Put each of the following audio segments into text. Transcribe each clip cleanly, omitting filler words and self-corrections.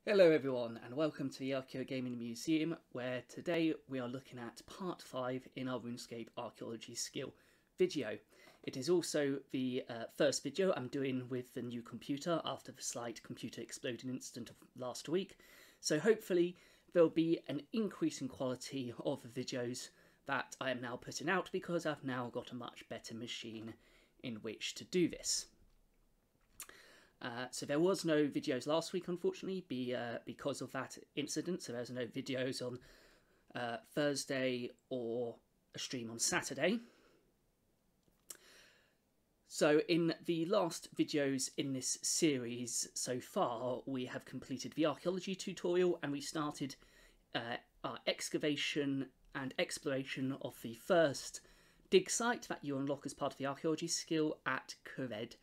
Hello everyone and welcome to the Archaeogaming Museum, where today we are looking at part 5 in our RuneScape Archaeology skill video. It is also the first video I'm doing with the new computer after the slight computer exploding incident of last week, so hopefully there'll be an increase in quality of the videos that I am now putting out because I've now got a much better machine in which to do this. So there was no videos last week, unfortunately, because of that incident. So there's no videos on Thursday or a stream on Saturday. So in the last videos in this series so far, we have completed the archaeology tutorial and we started our excavation and exploration of the first dig site that you unlock as part of the archaeology skill at Al-Kharid.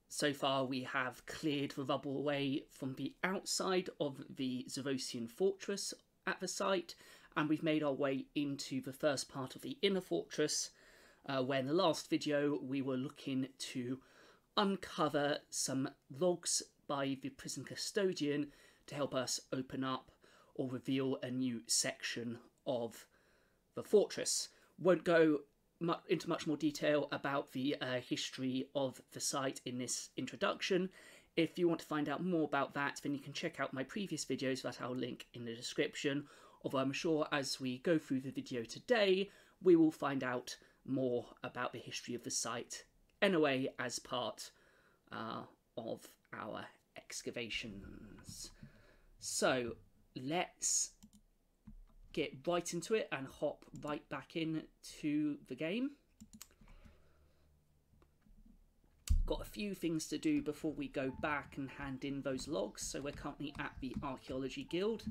So far we have cleared the rubble away from the outside of the Zerosian fortress at the site, and we've made our way into the first part of the inner fortress, where in the last video we were looking to uncover some logs by the prison custodian to help us open up or reveal a new section of the fortress. Won't go into much more detail about the history of the site in this introduction. If you want to find out more about that, then you can check out my previous videos that I'll link in the description, although I'm sure as we go through the video today we will find out more about the history of the site anyway as part of our excavations. So let's get right into it and hop right back in to the game. Got a few things to do before we go back and hand in those logs. So we're currently at the Archaeology Guild,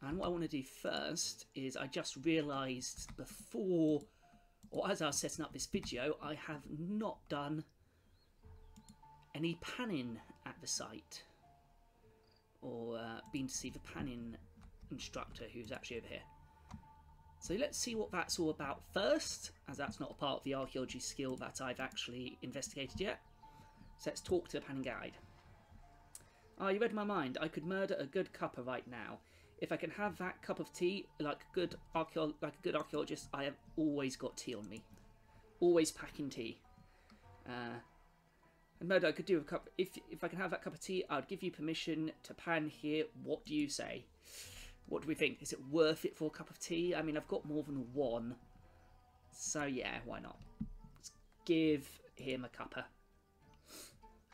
and what I want to do first is I just realised before, or as I was setting up this video, I have not done any panning at the site, or been to see the panning instructor who's actually over here. So let's see what that's all about first, as that's not a part of the archaeology skill that I've actually investigated yet. So let's talk to the panning guide. Ah, you read my mind. I could murder a good cuppa right now. If I can have that cup of tea, like a good archaeologist, I have always got tea on me. Always packing tea. And murder, I could do a cup. If I can have that cup of tea, I'd give you permission to pan here. What do you say? What do we think? Is it worth it for a cup of tea? I mean, I've got more than one. So yeah, why not? Let's give him a cuppa.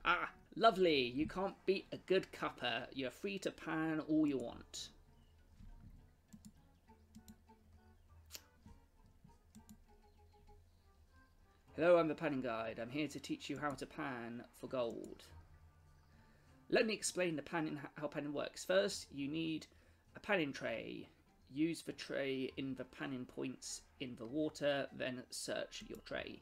Ah, lovely. You can't beat a good cuppa. You're free to pan all you want. Hello, I'm the panning guide. I'm here to teach you how to pan for gold. Let me explain how panning works. First, you need a panning tray. Use the tray in the panning points in the water, then search your tray.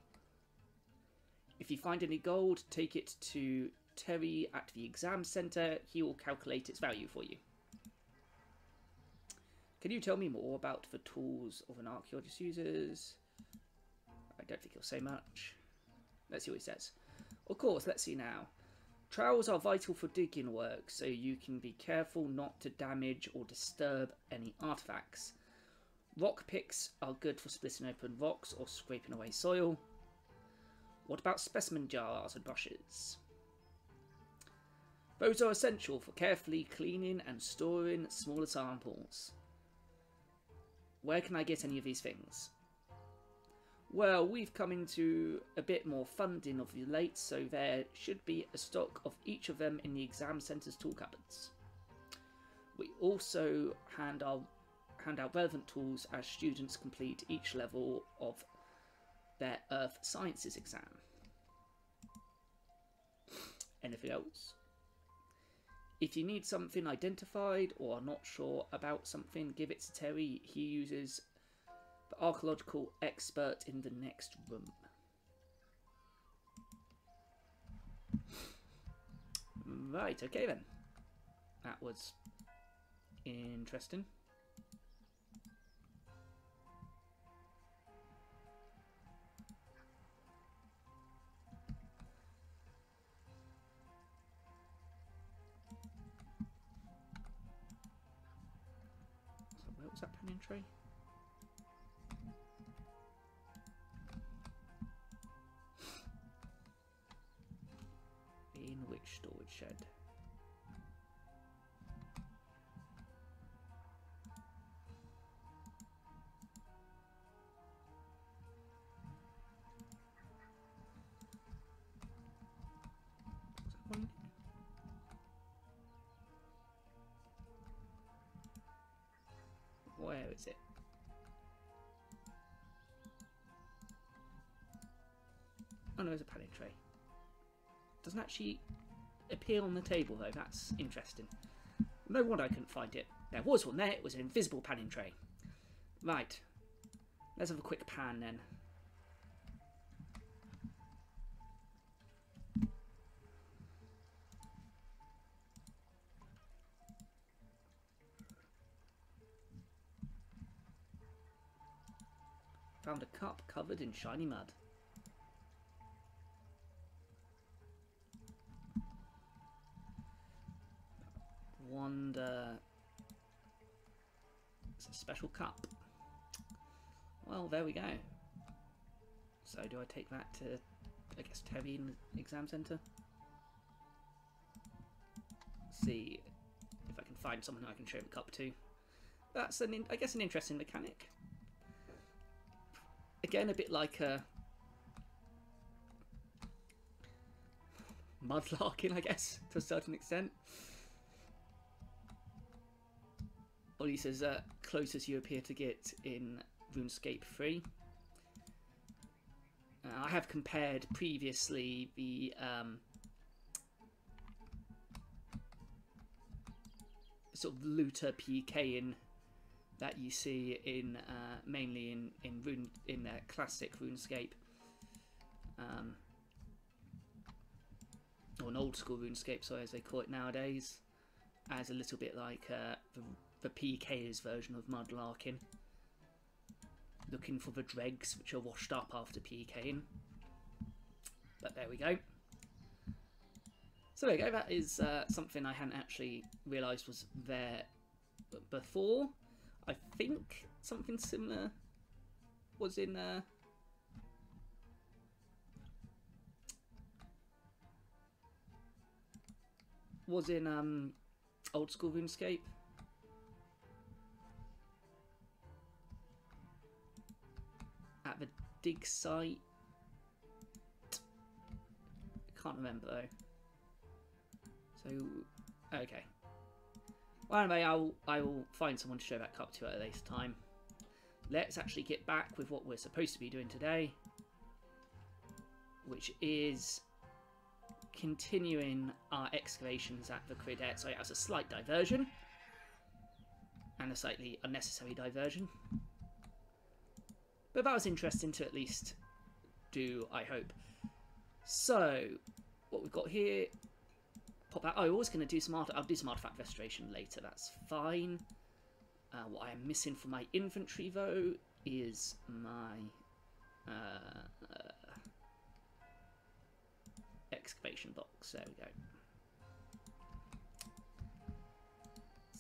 If you find any gold, take it to Terry at the exam centre. He will calculate its value for you. Can you tell me more about the tools of an archaeologist uses? I don't think he'll say much. Let's see what he says. Of course, let's see now. Trowels are vital for digging work, so you can be careful not to damage or disturb any artifacts. Rock picks are good for splitting open rocks or scraping away soil. What about specimen jars and brushes? Those are essential for carefully cleaning and storing smaller samples. Where can I get any of these things? Well, we've come into a bit more funding of you late, so there should be a stock of each of them in the exam centre's tool cupboards. We also hand out relevant tools as students complete each level of their Earth Sciences exam. Anything else? If you need something identified or are not sure about something, give it to Terry. He uses the archaeological expert in the next room. Right, okay then. That was interesting. that panning tray? In which storage shed? Where is it? Oh no, there's a panning tray. Doesn't actually appear on the table though, that's interesting. No wonder I couldn't find it. There was one there, it was an invisible panning tray. Right, let's have a quick pan then. Found a cup covered in shiny mud. Wonder... It's a special cup. Well, there we go. So do I take that to, I guess, Terry in the exam centre? See if I can find someone I can show the cup to. That's, I guess, an interesting mechanic. Again, a bit like a mudlarking, I guess, to a certain extent. Or at least as close as you appear to get in RuneScape 3. I have compared previously the sort of looter PKing that you see in mainly in classic RuneScape, or an old school RuneScape, sorry, as they call it nowadays, as a little bit like the PK's version of mudlarking, looking for the dregs which are washed up after PKing. But there we go. So there you go. That is something I hadn't actually realised was there before. I think something similar was in old school RuneScape. At the dig site. Can't remember though. So okay. Well, anyway, I will find someone to show that cup to at a later time. Let's actually get back with what we're supposed to be doing today, which is continuing our excavations at the Al-Kharid. So it has a slight diversion, and a slightly unnecessary diversion. But that was interesting to at least do, I hope. So, what we've got here... Pop out. Oh, I was going to do some I'll do some artifact restoration later, that's fine. What I am missing from my inventory though is my excavation box. There we go.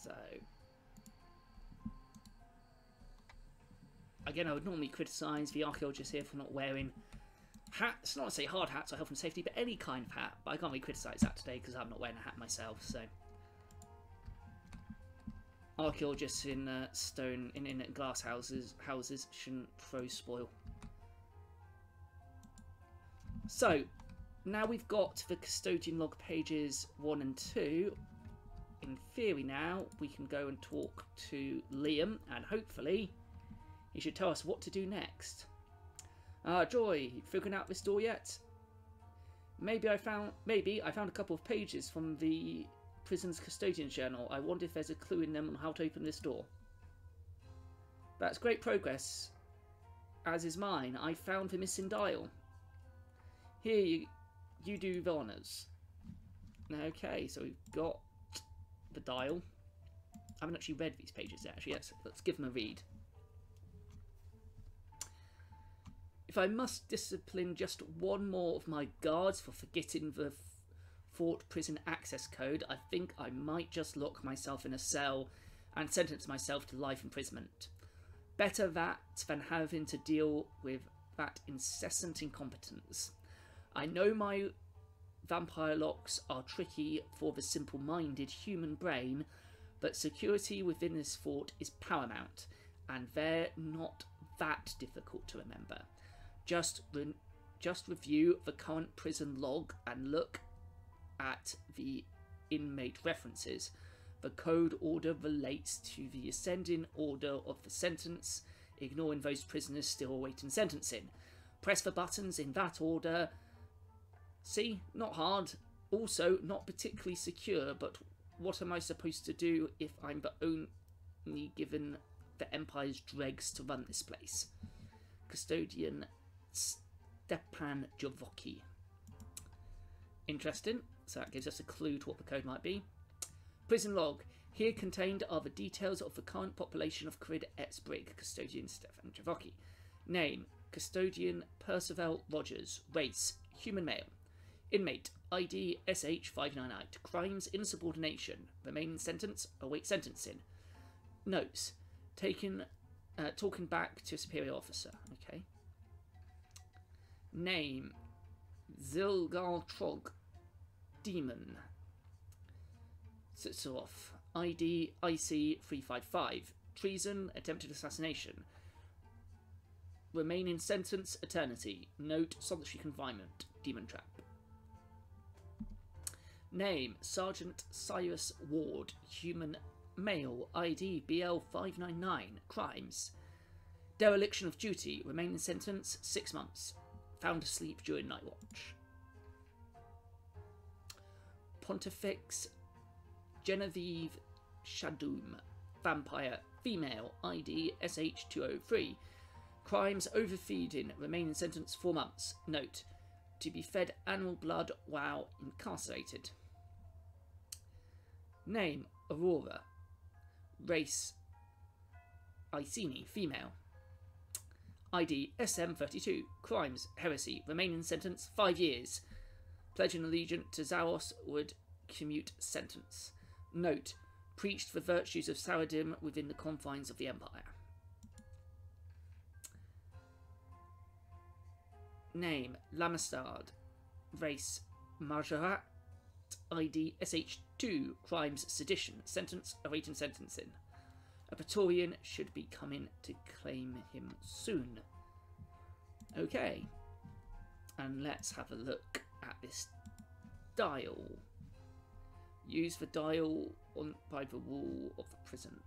So again, I would normally criticise the archaeologists here for not wearing hats, not to say hard hats or health and safety, but any kind of hat. But I can't really criticise that today because I'm not wearing a hat myself. So archaeologists in stone, in glass houses shouldn't throw spoil. So now we've got the custodian log pages 1 and 2. In theory, now we can go and talk to Liam, and hopefully he should tell us what to do next. Joy, figuring out this door yet? Maybe I found a couple of pages from the prison's custodian's journal. I wonder if there's a clue in them on how to open this door. That's great progress, as is mine. I found the missing dial. Here, you do the honours. Okay, so we've got the dial. I haven't actually read these pages yet, actually. Let's give them a read. If I must discipline just one more of my guards for forgetting the fort prison access code, I think I might just lock myself in a cell and sentence myself to life imprisonment. Better that than having to deal with that incessant incompetence. I know my vampire locks are tricky for the simple-minded human brain, but security within this fort is paramount, and they're not that difficult to remember. Just review the current prison log and look at the inmate references. The code order relates to the ascending order of the sentence, ignoring those prisoners still awaiting sentencing. Press the buttons in that order. See, not hard. Also, not particularly secure, but what am I supposed to do if I'm but only given the Empire's dregs to run this place? Custodian Stepan Javoki. Interesting. So that gives us a clue to what the code might be. Prison log. Here contained are the details of the current population of Kharid Brig. Custodian Stefan Javoki. Name. Custodian Percival Rogers. Race. Human male. Inmate. ID SH598. Crimes insubordination. Remaining sentence. Await sentencing. Notes. Talking back to a superior officer. Okay. Name. Zilgal Trog. Demon. Sitzorov. ID IC355. Treason. Attempted assassination. Remaining sentence. Eternity. Note. Solitary confinement. Demon trap. Name. Sergeant Cyrus Ward. Human male. ID BL599. Crimes. Dereliction of duty. Remaining sentence 6 months. Found asleep during night watch. Pontifex Genevieve Shadum. Vampire. Female. ID SH203. Crimes overfeeding. Remaining sentence 4 months. Note. To be fed animal blood while incarcerated. Name. Aurora. Race. Iceni. Female. ID SM32. Crimes. Heresy. Remaining sentence 5 years. Pledging allegiance to Zaros would commute sentence. Note. Preached the virtues of Saradim within the confines of the Empire. Name. Lamastard. Race. Marjarat. ID SH2. Crimes. Sedition. Sentence. Awaiting sentencing. A Praetorian should be coming to claim him soon. Okay. And let's have a look at this dial. Use the dial by the wall of the prison.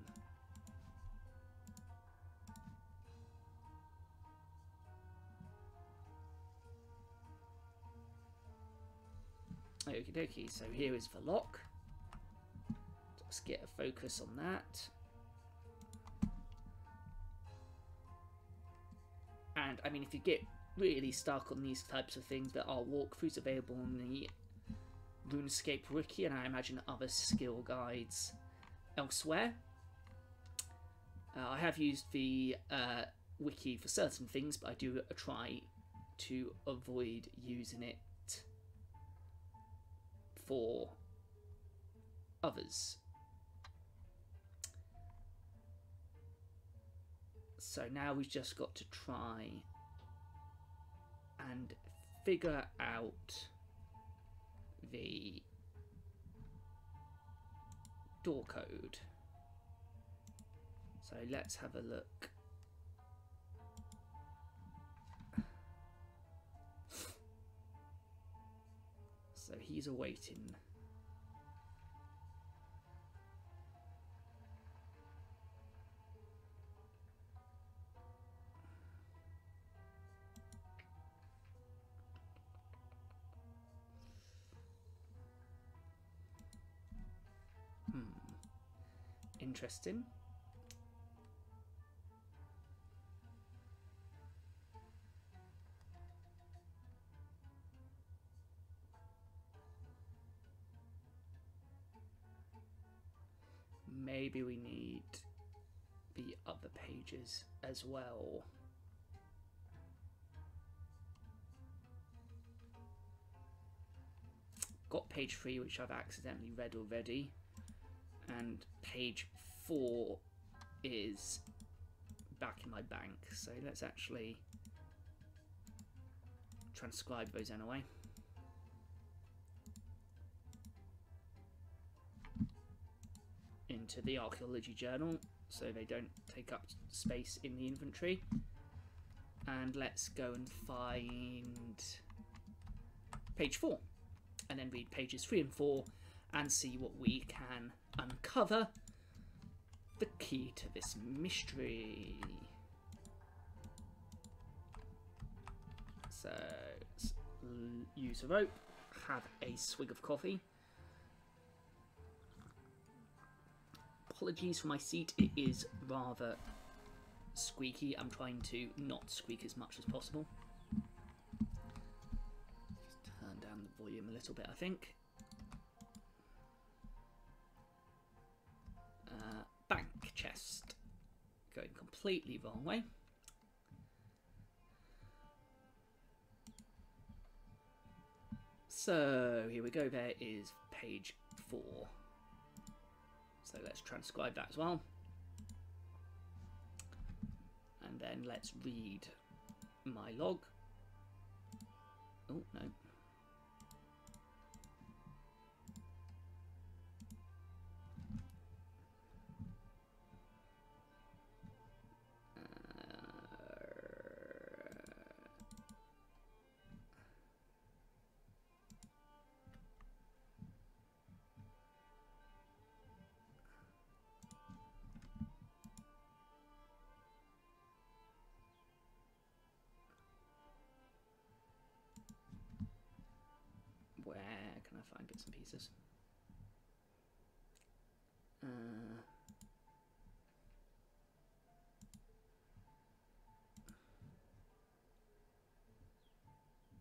Okie dokie, so here is the lock. Let's get a focus on that. And, I mean, if you get really stuck on these types of things, there are walkthroughs available on the RuneScape wiki, and I imagine other skill guides elsewhere. I have used the wiki for certain things, but I do try to avoid using it for others. So now we've just got to try and figure out the door code. So let's have a look. So he's awaiting. Interesting. Maybe we need the other pages as well. Got page 3, which I've accidentally read already, and page 4 is back in my bank, so let's actually transcribe those anyway. Into the Archaeology journal, so they don't take up space in the inventory. And let's go and find page 4, and then read pages 3 and 4 and see what we can uncover. The key to this mystery. So let's use a rope, have a swig of coffee. Apologies for my seat, it is rather squeaky. I'm trying to not squeak as much as possible. Just turn down the volume a little bit, I think. Bank chest. Going completely wrong way. So here we go, there is page 4. So let's transcribe that as well. And then let's read my log. Oh, no. Where can I find bits and pieces?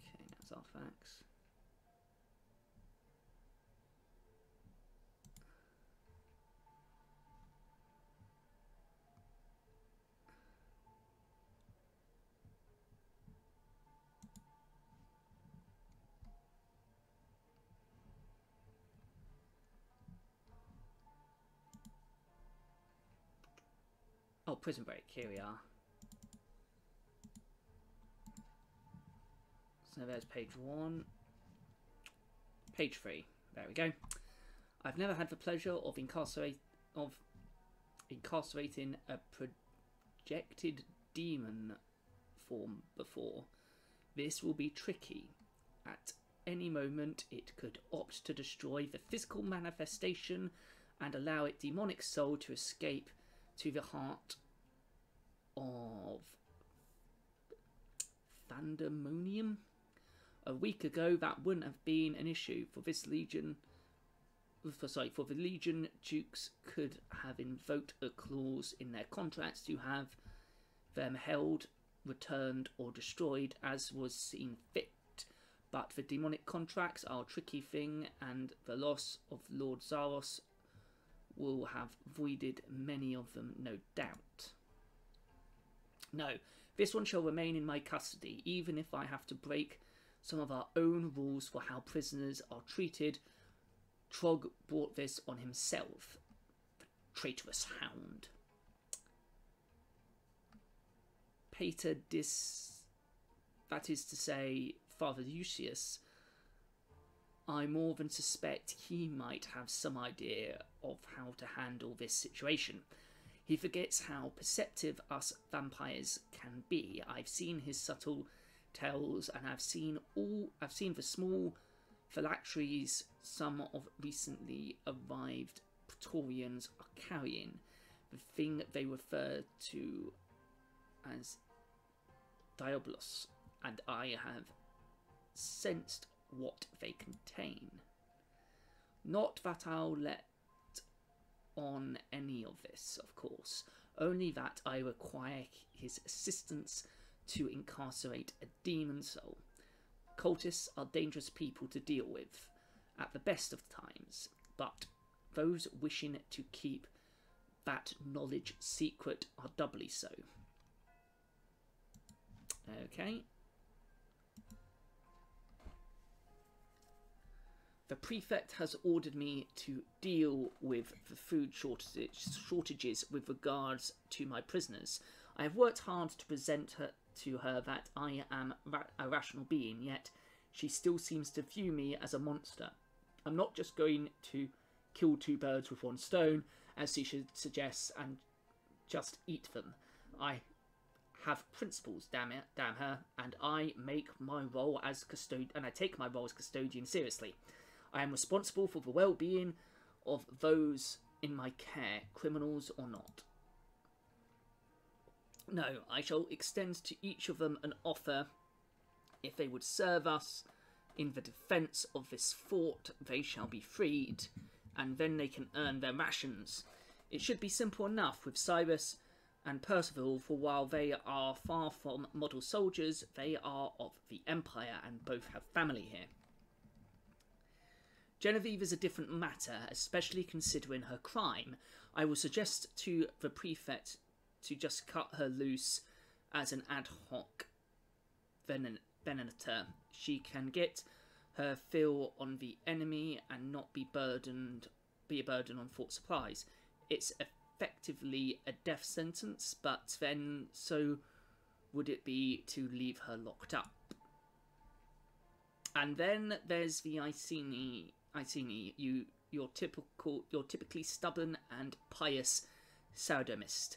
Okay, that's artifacts. Oh, prison break, here we are. So there's page 1. Page 3, there we go. I've never had the pleasure of incarcerating a projected demon form before. This will be tricky. At any moment it could opt to destroy the physical manifestation and allow its demonic soul to escape to the heart of Pandemonium. A week ago that wouldn't have been an issue for this Legion. For the Legion, Dukes could have invoked a clause in their contracts to have them held, returned or destroyed as was seen fit. But the demonic contracts are a tricky thing, and the loss of Lord Zaros will have voided many of them, no doubt. No, this one shall remain in my custody, even if I have to break some of our own rules for how prisoners are treated. Trog brought this on himself, the traitorous hound. Pater that is to say, Father Lucius, I more than suspect he might have some idea of how to handle this situation. He forgets how perceptive us vampires can be. I've seen his subtle tells, and I've seen the small phylacteries some of recently arrived Praetorians are carrying, the thing they refer to as Diabolos, and I have sensed what they contain. Not that I'll let on any of this, of course, only that I require his assistance to incarcerate a demon soul. Cultists are dangerous people to deal with at the best of times, but those wishing to keep that knowledge secret are doubly so. Okay. The prefect has ordered me to deal with the food shortages with regards to my prisoners. I have worked hard to present to her that I am a rational being, yet she still seems to view me as a monster. I'm not just going to kill two birds with one stone, as she suggests, and just eat them. I have principles, damn her, and I make my role as I take my role as custodian seriously. I am responsible for the well-being of those in my care, criminals or not. No, I shall extend to each of them an offer. If they would serve us in the defence of this fort, they shall be freed, and then they can earn their rations. It should be simple enough with Cyrus and Percival, for while they are far from model soldiers, they are of the Empire and both have family here. Genevieve is a different matter, especially considering her crime. I will suggest to the prefect to just cut her loose as an ad hoc venator. She can get her fill on the enemy and not be a burden on fort supplies. It's effectively a death sentence, but then so would it be to leave her locked up. And then there's the Iceni, you're typically stubborn and pious sodomist.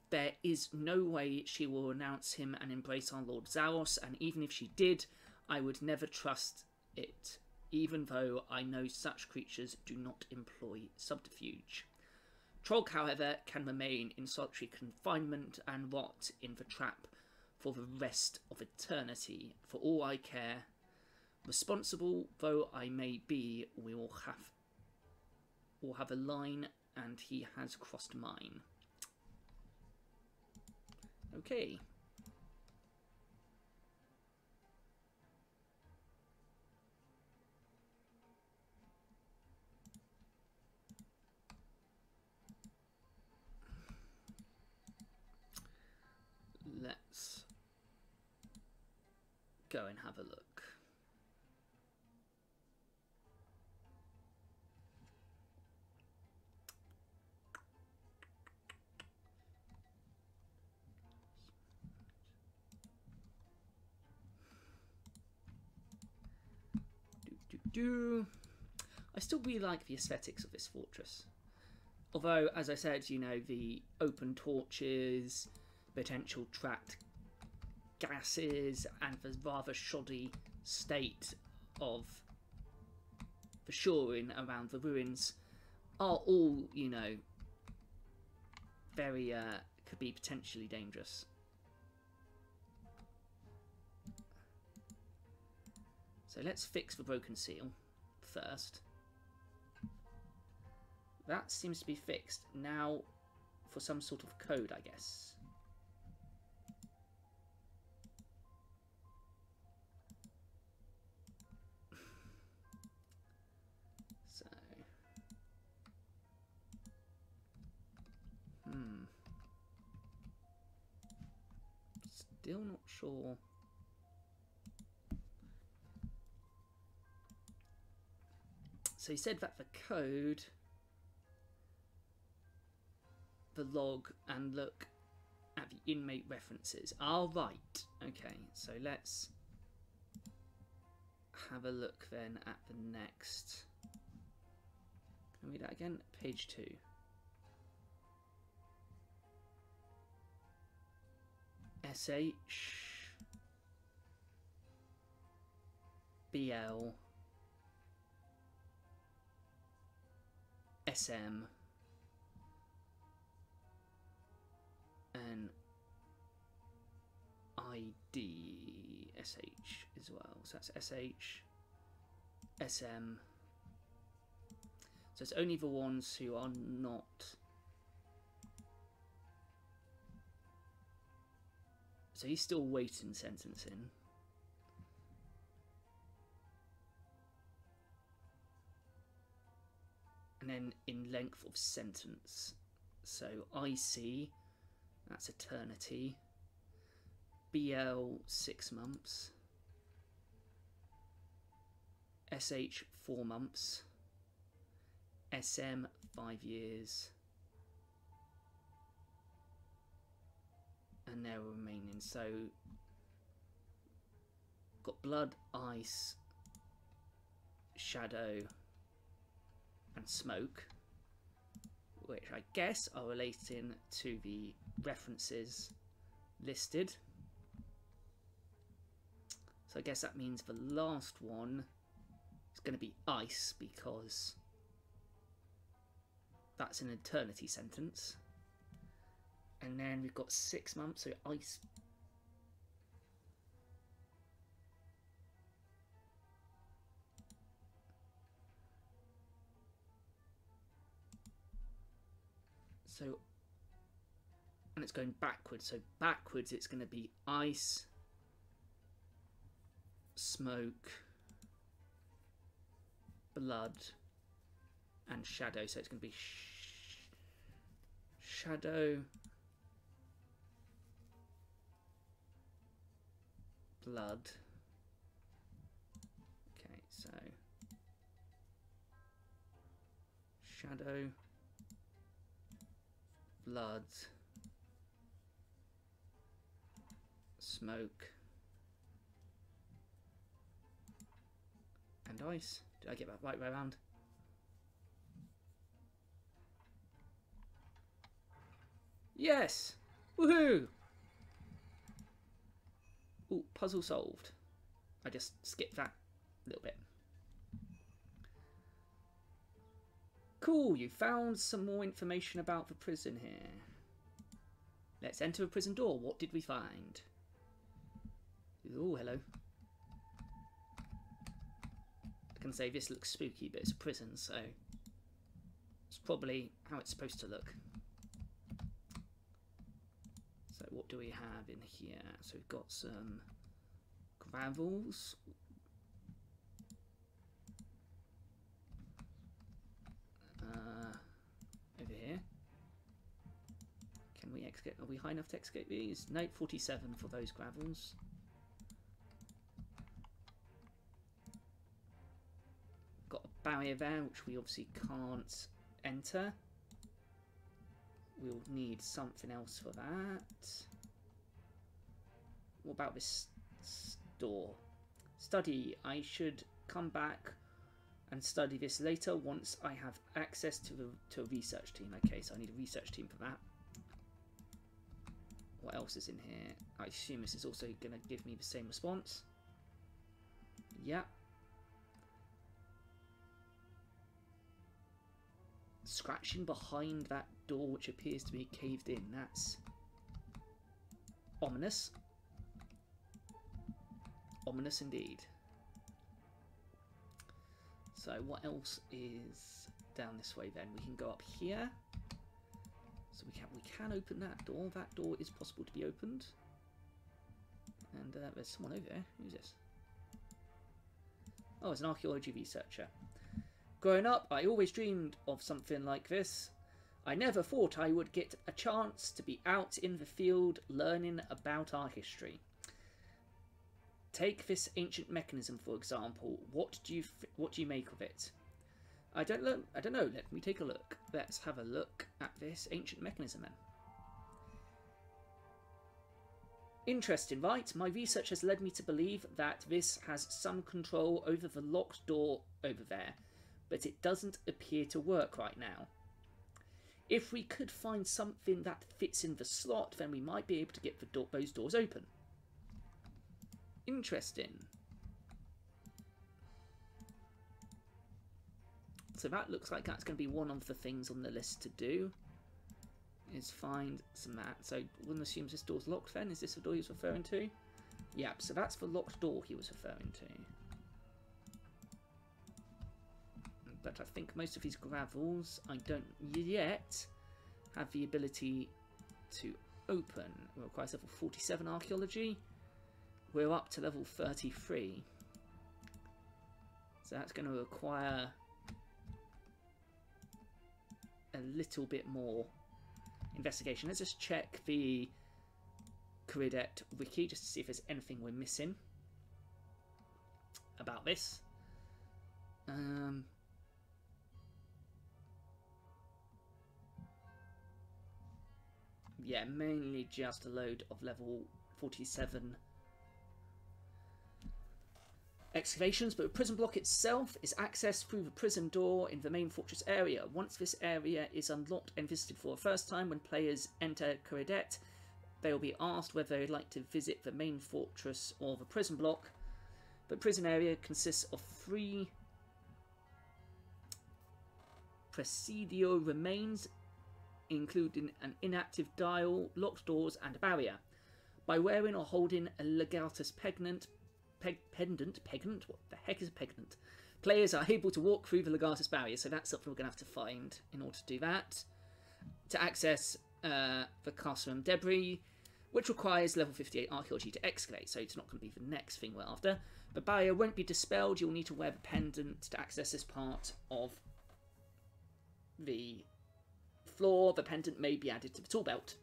There is no way she will renounce him and embrace our Lord Zaros, and even if she did, I would never trust it, even though I know such creatures do not employ subterfuge. Trog, however, can remain in solitary confinement and rot in the trap for the rest of eternity. For all I care, responsible though I may be, we'll have a line, and he has crossed mine. Okay. Let's go and have a look. I still really like the aesthetics of this fortress. Although, as I said, you know, the open torches, potential trapped gases, and the rather shoddy state of the shoring around the ruins are all, you know, very, could be potentially dangerous. So let's fix the broken seal first. That seems to be fixed. Now for some sort of code, I guess. So, still not sure. So he said that the code, the log, and look at the inmate references. All right. Okay, so let's have a look then at the next. Can I read that again? Page 2. SH BL SM and ID SH as well. So that's SH, SM. So it's only the ones who are not. So he's still waiting sentencing. And then in length of sentence. So IC, that's eternity. BL 6 months. SH 4 months. SM 5 years. And they're remaining. So got blood, ice, shadow, and smoke, which I guess are relating to the references listed. So I guess that means the last one is going to be ice, because that's an eternity sentence. And then we've got 6 months, so ice. So, and it's going backwards. So backwards it's going to be ice, smoke, blood, and shadow. So it's going to be shadow, blood. Okay, so shadow, blood, smoke, and ice. Did I get that right way around? Yes! Woohoo! Ooh, puzzle solved. I just skipped that a little bit. Cool, you found some more information about the prison here. Let's enter a prison door. What did we find? Oh, hello. I can say this looks spooky, but it's a prison, so it's probably how it's supposed to look. So what do we have in here? So we've got some gravels. Over here. Can we excavate? Are we high enough to excavate these? No, 47 for those gravels. Got a barrier there, which we obviously can't enter. We'll need something else for that. What about this door? Study. I should come back and study this later once I have access to a research team. Okay, so I need a research team for that. What else is in here? I assume this is also going to give me the same response. Yeah. Scratching behind that door, which appears to be caved in. That's ominous. Ominous indeed. So what else is down this way then? We can go up here. So we can open that door. That door is possible to be opened. And there's someone over there. Who's this? Oh, it's an archaeology researcher. Growing up, I always dreamed of something like this. I never thought I would get a chance to be out in the field learning about our history. Take this ancient mechanism, for example. What do you make of it? I don't know. Let me take a look. Let's have a look at this ancient mechanism then. Interesting, right? My research has led me to believe that this has some control over the locked door over there, but it doesn't appear to work right now. If we could find something that fits in the slot, then we might be able to get those doors open. Interesting. So that looks like that's going to be one of the things on the list to do, is find some that. So one assumes this door's locked then. Is this the door he was referring to? Yep, so that's the locked door he was referring to. But I think most of these gravels I don't yet have the ability to open. It requires level 47 archaeology. We're up to level 33. So that's going to require a little bit more investigation. Let's just check the Al-Kharid wiki just to see if there's anything we're missing about this. Yeah, mainly just a load of level 47 excavations, but the prison block itself is accessed through the prison door in the main fortress area. Once this area is unlocked and visited for the first time, when players enter Al-Kharid, they will be asked whether they'd like to visit the main fortress or the prison block. The prison area consists of 3 presidio remains, including an inactive dial, locked doors, and a barrier. By wearing or holding a legatus pendant, what the heck is a pendant? Players are able to walk through the legatus barrier, so that's something we're going to have to find in order to do that. To access the classroom debris, which requires level 58 archaeology to excavate, so it's not going to be the next thing we're after. The barrier won't be dispelled, you'll need to wear the pendant to access this part of the floor. The pendant may be added to the tool belt.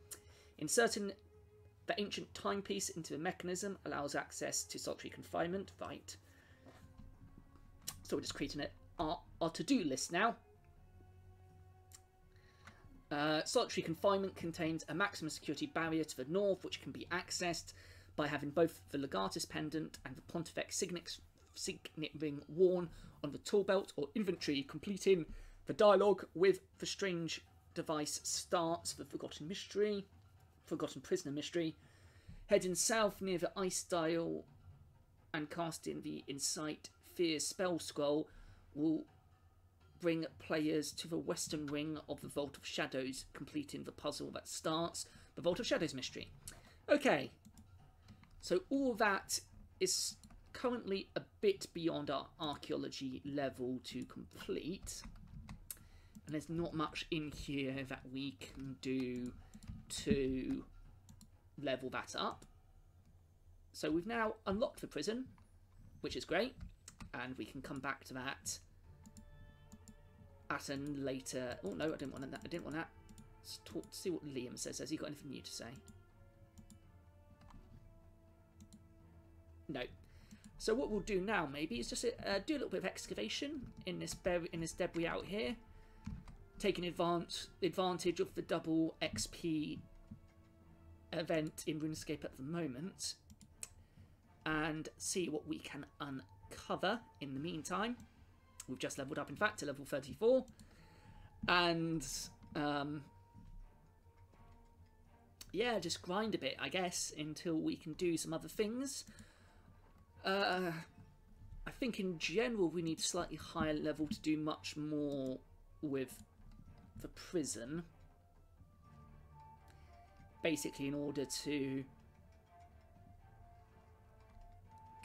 Inserting the ancient timepiece into the mechanism allows access to solitary confinement. Right. So we're just creating our to-do list now. Solitary confinement contains a maximum security barrier to the north, which can be accessed by having both the legatus pendant and the Pontifex signet ring worn on the tool belt or inventory. Completing the dialogue with the strange device starts the Forgotten Prisoner mystery. Heading south near the ice dial and casting the Incite Fear spell scroll will bring players to the western ring of the Vault of Shadows, completing the puzzle that starts the Vault of Shadows mystery. Okay, so all that is currently a bit beyond our archaeology level to complete. And there's not much in here that we can do to level that up. So we've now unlocked the prison, which is great, and we can come back to that at a later... Oh no, I didn't want that. I didn't want that. Let's talk, see what Liam says. Has he got anything new to say? No. So what we'll do now maybe is just do a little bit of excavation in this debris out here, taking advantage of the double XP event in RuneScape at the moment, and see what we can uncover in the meantime. We've just leveled up, in fact, to level 34, and yeah, just grind a bit, I guess, until we can do some other things. I think in general we need a slightly higher level to do much more with the prison, basically in order to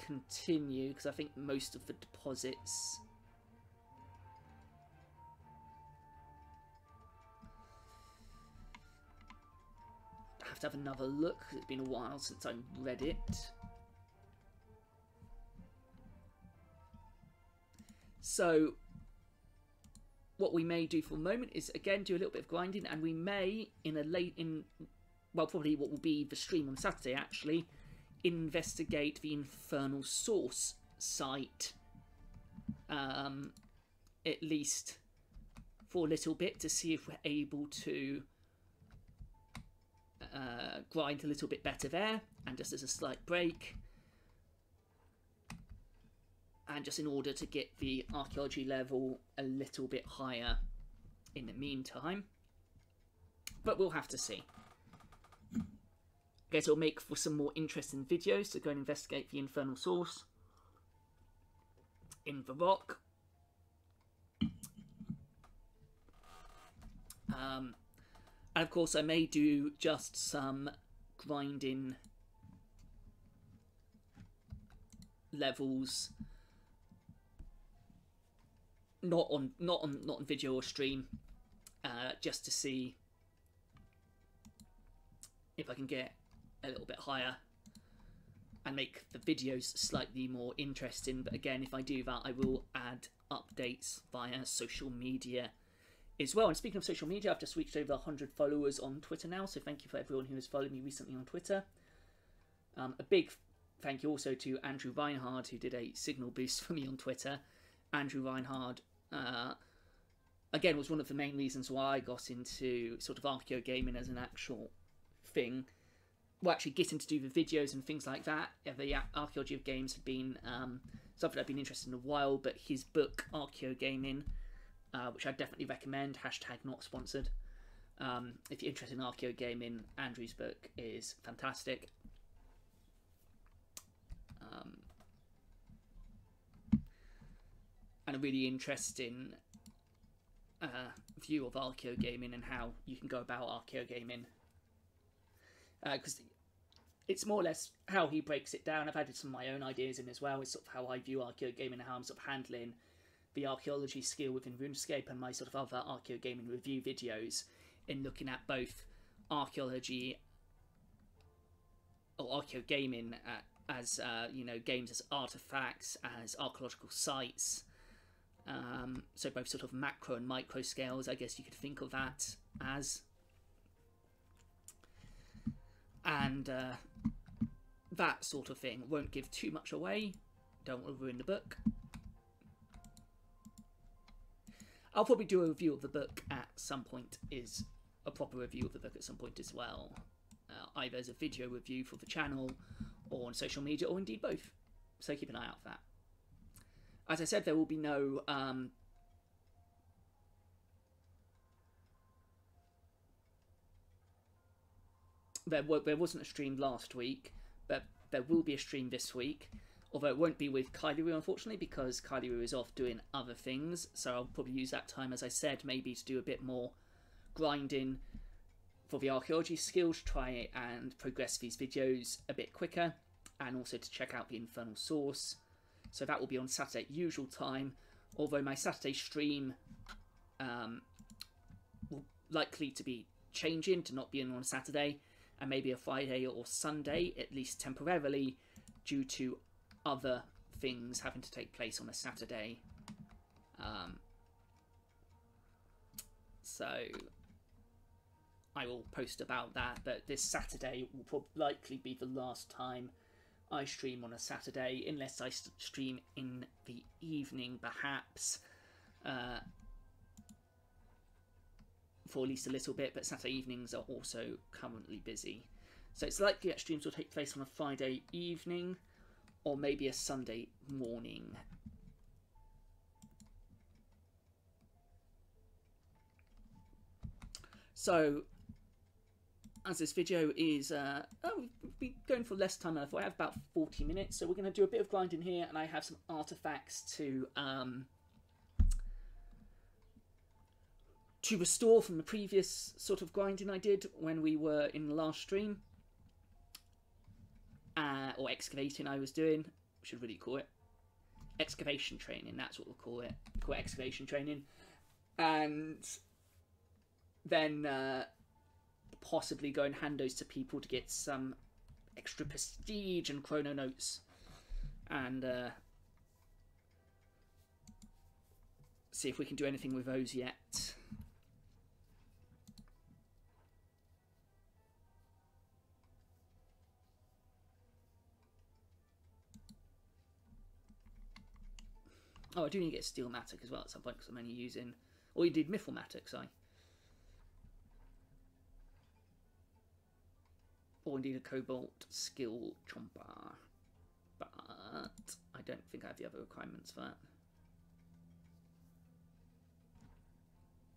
continue, because I think most of the deposits I have to have another look, because it's been a while since I read it. So what we may do for a moment is again do a little bit of grinding, and we may well, probably what will be the stream on Saturday actually, investigate the Infernal Source site, at least for a little bit, to see if we're able to grind a little bit better there, and just as a slight break, and just in order to get the archaeology level a little bit higher in the meantime. But we'll have to see. I guess it'll make for some more interesting videos to go and investigate the Infernal Source in the rock. And of course I may do just some grinding levels, not on video or stream, just to see if I can get a little bit higher and make the videos slightly more interesting. But again, if I do that, I will add updates via social media as well. And speaking of social media, I've just reached over 100 followers on Twitter now, so thank you for everyone who has followed me recently on Twitter. A big thank you also to Andrew Reinhard, who did a signal boost for me on Twitter. Andrew Reinhard, again, was one of the main reasons why I got into sort of archaeogaming as an actual thing. Well, actually getting to do the videos and things like that. The Archaeology of Games had been something I've been interested in a while, but his book, Archaeogaming, which I definitely recommend, hashtag not sponsored. If you're interested in archaeogaming, Andrew's book is fantastic. And a really interesting view of archaeogaming and how you can go about archaeogaming. Because it's more or less how he breaks it down. I've added some of my own ideas in as well. It's sort of how I view archaeogaming and how I'm sort of handling the archaeology skill within RuneScape and my sort of other archaeogaming review videos in looking at both archaeology or archaeogaming as you know, games as artifacts, as archaeological sites. So both sort of macro and micro scales, I guess you could think of that as. And that sort of thing. Won't give too much away. Don't want to ruin the book. I'll probably do a review of the book at some point, is a proper review of the book at some point as well. Either as a video review for the channel, or on social media, or indeed both. So keep an eye out for that. As I said, there will be no there wasn't a stream last week, but there will be a stream this week. Although it won't be with Kylieru, unfortunately, because Kylieru is off doing other things. So I'll probably use that time, as I said, maybe to do a bit more grinding for the archaeology skill, to try and progress these videos a bit quicker, and also to check out the Infernal Source. So that will be on Saturday at usual time, although my Saturday stream will likely to be changing to not being on Saturday, and maybe a Friday or Sunday, at least temporarily, due to other things having to take place on a Saturday. So I will post about that, but this Saturday will likely be the last time I stream on a Saturday, unless I stream in the evening, perhaps, for at least a little bit, but Saturday evenings are also currently busy. So it's likely that streams will take place on a Friday evening, or maybe a Sunday morning. So, as this video is, we've been going for less time than I thought. I have about 40 minutes, so we're going to do a bit of grinding here, and I have some artifacts to restore from the previous sort of grinding I did when we were in the last stream. Or excavating I was doing, should really call it. Excavation training, that's what we'll call it. We'll call it excavation training. And then possibly go and hand those to people to get some extra prestige and chrono notes. And see if we can do anything with those yet. Oh, I do need to get Steel Matic as well at some point, because I'm only using... Or you did Mithril Matic, sorry. Or indeed a Cobalt Skill Chomper. But I don't think I have the other requirements for that.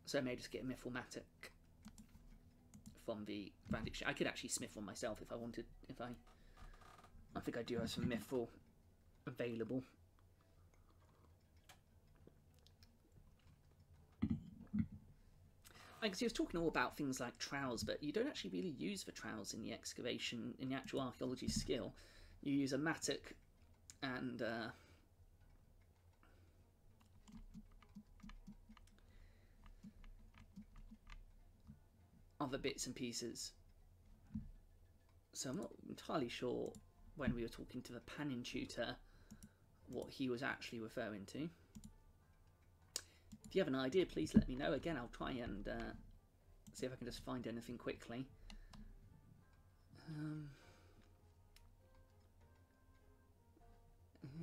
So I may just get a Mithril Matic from the Bandit. I could actually smith one myself if I wanted. I think I do have some Mithril available. Because he was talking all about things like trowels, but you don't actually really use the trowels in the excavation, in the actual archaeology skill. You use a mattock and other bits and pieces. So I'm not entirely sure when we were talking to the panning tutor what he was actually referring to. If you have an idea, please let me know. Again, I'll try and see if I can just find anything quickly.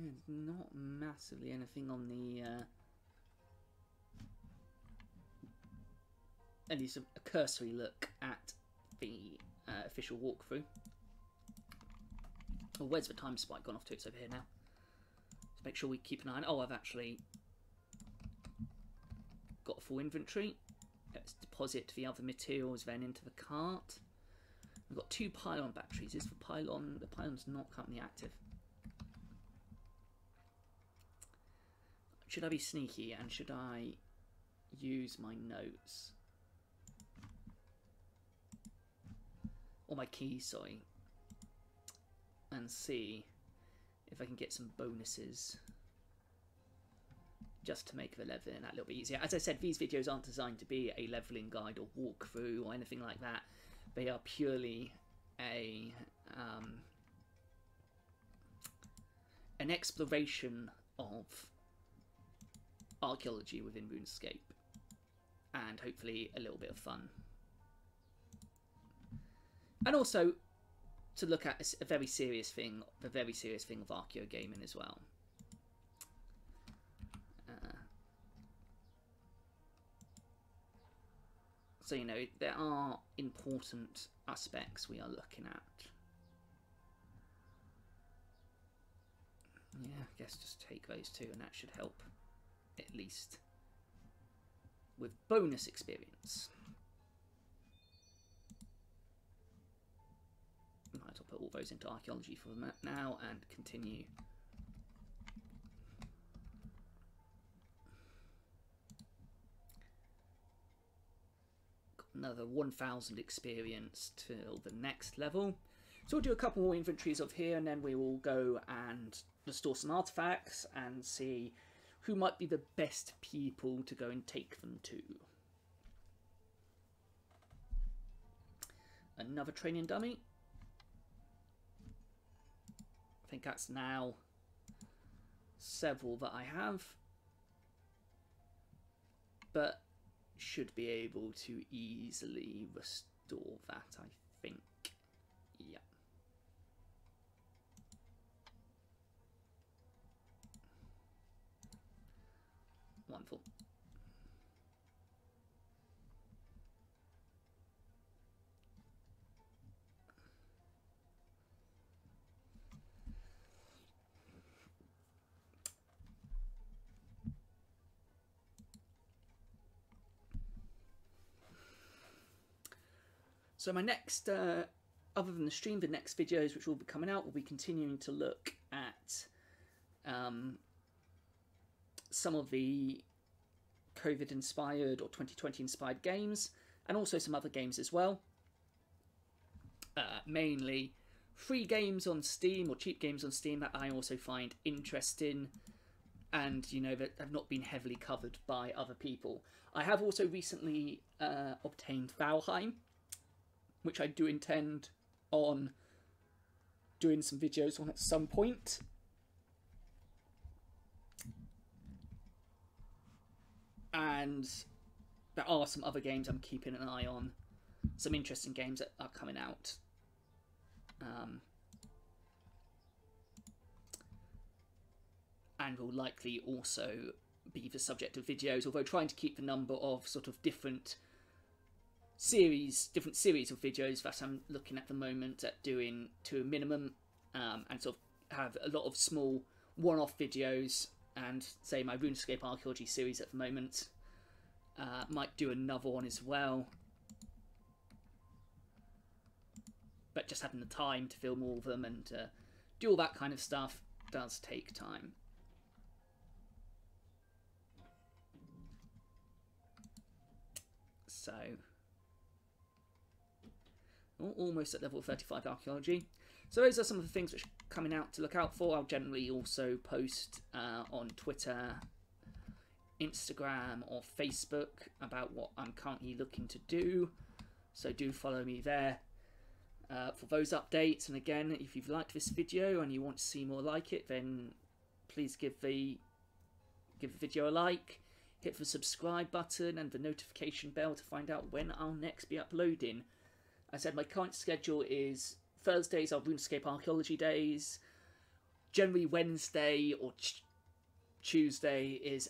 There's not massively anything on the... at least a cursory look at the official walkthrough. Oh, where's the time spike gone off to? It's over here now. Let's make sure we keep an eye on... Oh, I've actually got a full inventory. Let's deposit the other materials then into the cart. We've got 2 pylon batteries. Is the pylon... The pylon's not currently active. Should I be sneaky and should I use my notes? Or my keys, sorry. And see if I can get some bonuses. Just to make the leveling that little bit easier. As I said, these videos aren't designed to be a leveling guide or walkthrough or anything like that. They are purely a an exploration of archaeology within RuneScape, and hopefully a little bit of fun, and also to look at a very serious thing, the very serious thing of Archaeogaming as well. So, you know, there are important aspects we are looking at. Yeah, I guess just take those 2 and that should help. At least with bonus experience. Might as well put all those into archaeology for them now and continue. Got another 1000 experience till the next level. So we'll do a couple more inventories of here and then we will go and restore some artifacts and see who might be the best people to go and take them to. Another training dummy. I think that's now several that I have, but should be able to easily restore that, I think. Yeah. Wonderful. So my next, other than the stream, the next videos which will be coming out will be continuing to look at some of the COVID-inspired or 2020-inspired games, and also some other games as well. Mainly free games on Steam or cheap games on Steam that I also find interesting, and you know that have not been heavily covered by other people. I have also recently obtained Valheim, which I do intend on doing some videos on at some point. And there are some other games I'm keeping an eye on. Some interesting games that are coming out. And will likely also be the subject of videos, although trying to keep the number of sort of different series of videos that I'm looking at the moment at doing to a minimum, and sort of have a lot of small one-off videos, and say my RuneScape Archaeology series at the moment. Might do another one as well, but just having the time to film all of them and do all that kind of stuff does take time. So almost at level 35 archaeology. So those are some of the things which are coming out to look out for. I'll generally also post on Twitter, Instagram or Facebook about what I'm currently looking to do. So do follow me there for those updates. And again, if you've liked this video and you want to see more like it, then please give the video a like. Hit the subscribe button and the notification bell to find out when I'll next be uploading. I said my current schedule is Thursdays are RuneScape Archaeology days. generally Wednesday or Tuesday is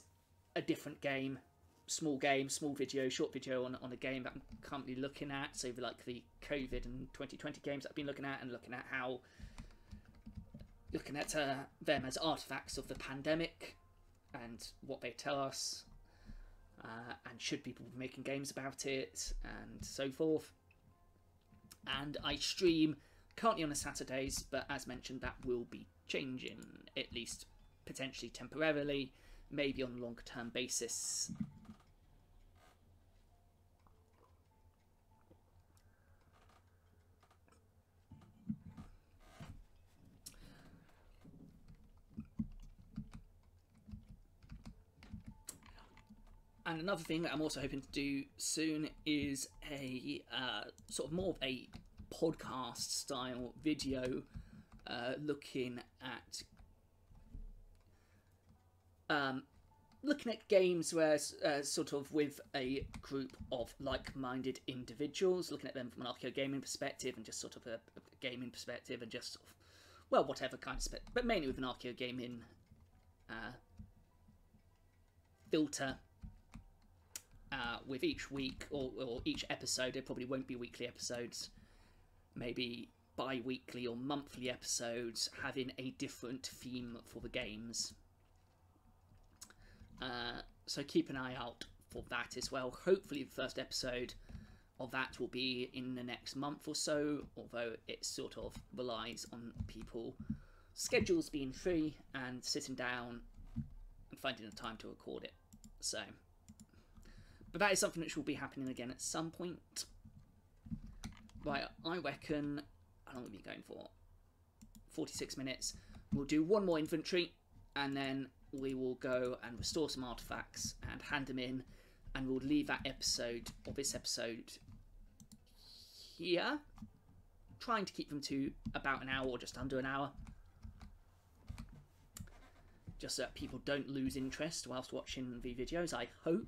a different game. Small video, short video on a game that I'm currently looking at. So like the COVID and 2020 games that I've been looking at, and looking at them as artifacts of the pandemic and what they tell us, and should people be making games about it, and so forth. And I stream currently on the Saturdays, but as mentioned, that will be changing, at least potentially temporarily, maybe on a longer term basis. And another thing that I'm also hoping to do soon is a sort of more of a podcast style video, looking at games where sort of with a group of like-minded individuals, looking at them from an Archaeogaming perspective and just sort of a gaming perspective, and just sort of, well, whatever kind of perspective, but mainly with an Archaeogaming filter. With each week or each episode, it probably won't be weekly episodes, maybe bi-weekly or monthly episodes, having a different theme for the games. So keep an eye out for that as well. Hopefully the first episode of that will be in the next month or so, although it sort of relies on people schedules being free and sitting down and finding the time to record it. So, but that is something which will be happening again at some point. Right, I reckon, how long will we be going for? 46 minutes. We'll do one more inventory, and then we will go and restore some artifacts and hand them in, and we'll leave that episode, or this episode, here. Trying to keep them to about an hour or just under an hour. Just so that people don't lose interest whilst watching the videos, I hope.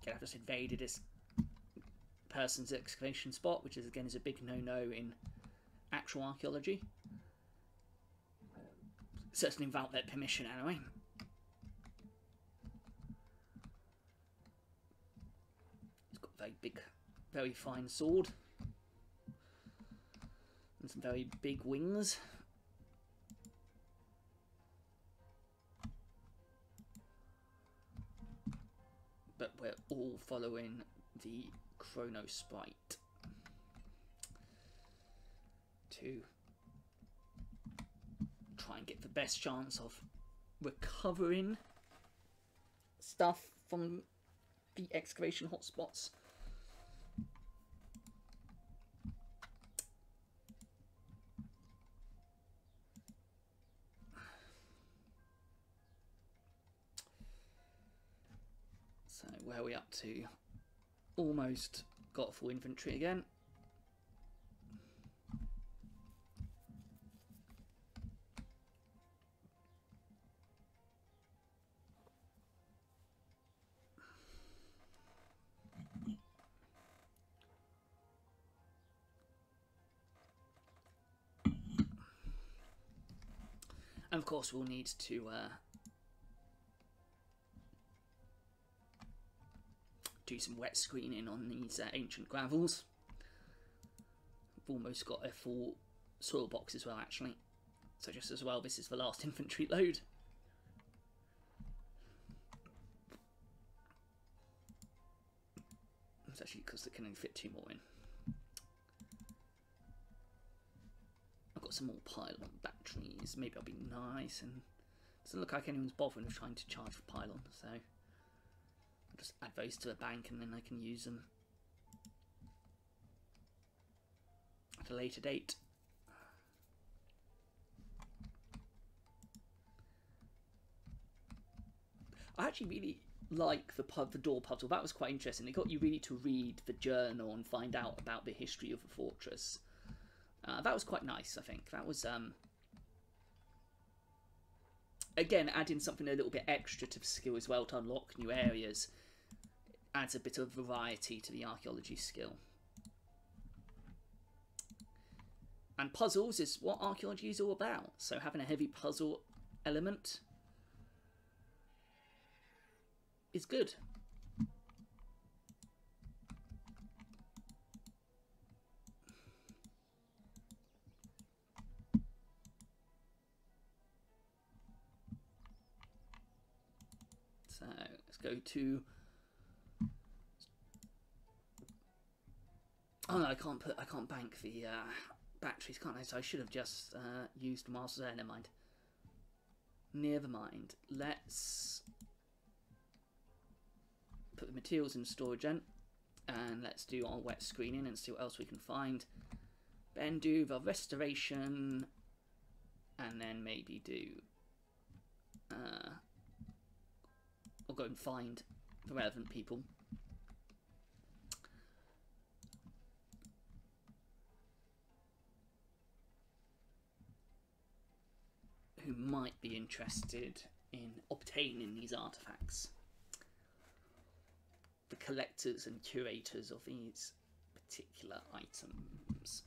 Okay, I've just invaded this person's excavation spot, which is again is a big no-no in actual archaeology. Certainly without their permission anyway. He's got a very big, very fine sword. And some very big wings. But we're all following the Chrono Sprite to try and get the best chance of recovering stuff from the excavation hotspots. So where are we up to? Almost got full inventory again. And of course we'll need to do some wet screening on these ancient gravels. We've almost got a full soil box as well, actually. So just as well, this is the last infantry load. It's actually because they can only fit 2 more in. I've got some more pylon batteries. Maybe I'll be nice, and it doesn't look like anyone's bothering of trying to charge for pylon, so I'll just add those to the bank and then I can use them at a later date. I actually really like the door puzzle. That was quite interesting. It got you really to read the journal and find out about the history of the fortress. That was quite nice, I think. That was, again, adding something a little bit extra to the skill as well to unlock new areas. adds a bit of variety to the archaeology skill. And puzzles is what archaeology is all about, so having a heavy puzzle element is good. So let's go to... Oh no, I can't bank the batteries, can't I? So I should have just used Master's Air. Never mind. Never mind. Let's put the materials in storage then, and let's do our wet screening and see what else we can find. Then do the restoration, and then maybe do or go and find the relevant people. Who might be interested in obtaining these artifacts. The collectors and curators of these particular items.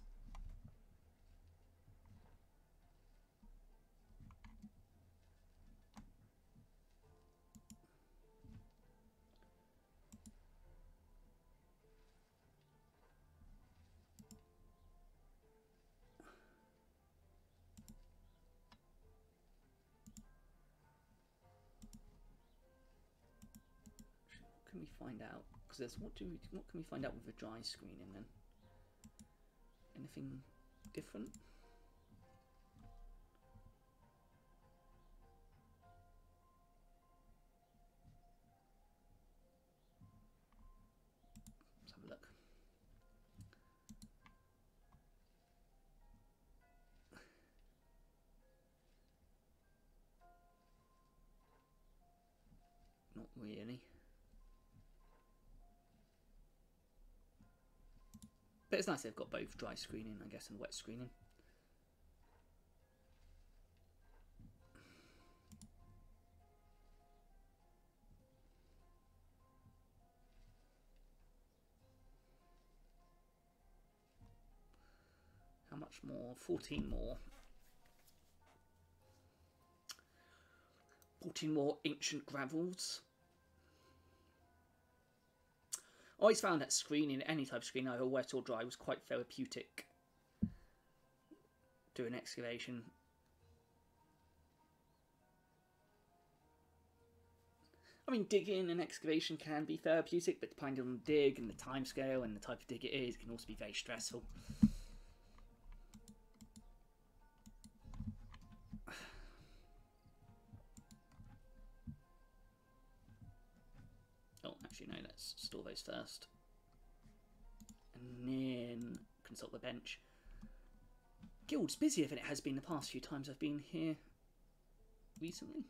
Can we find out? Because there's what can we find out with the dry screening then? Anything different? Let's have a look. Not really. But it's nice they've got both dry screening, I guess, and wet screening. How much more? 14 more. 14 more ancient gravels. I always found that screening, any type of screen, either wet or dry, was quite therapeutic. Doing excavation. I mean, digging and excavation can be therapeutic, but depending on the dig and the time scale and the type of dig it is, it can also be very stressful. Oh, actually no, let's store those first. And then consult the bench. Guild's busier than it has been the past few times I've been here recently.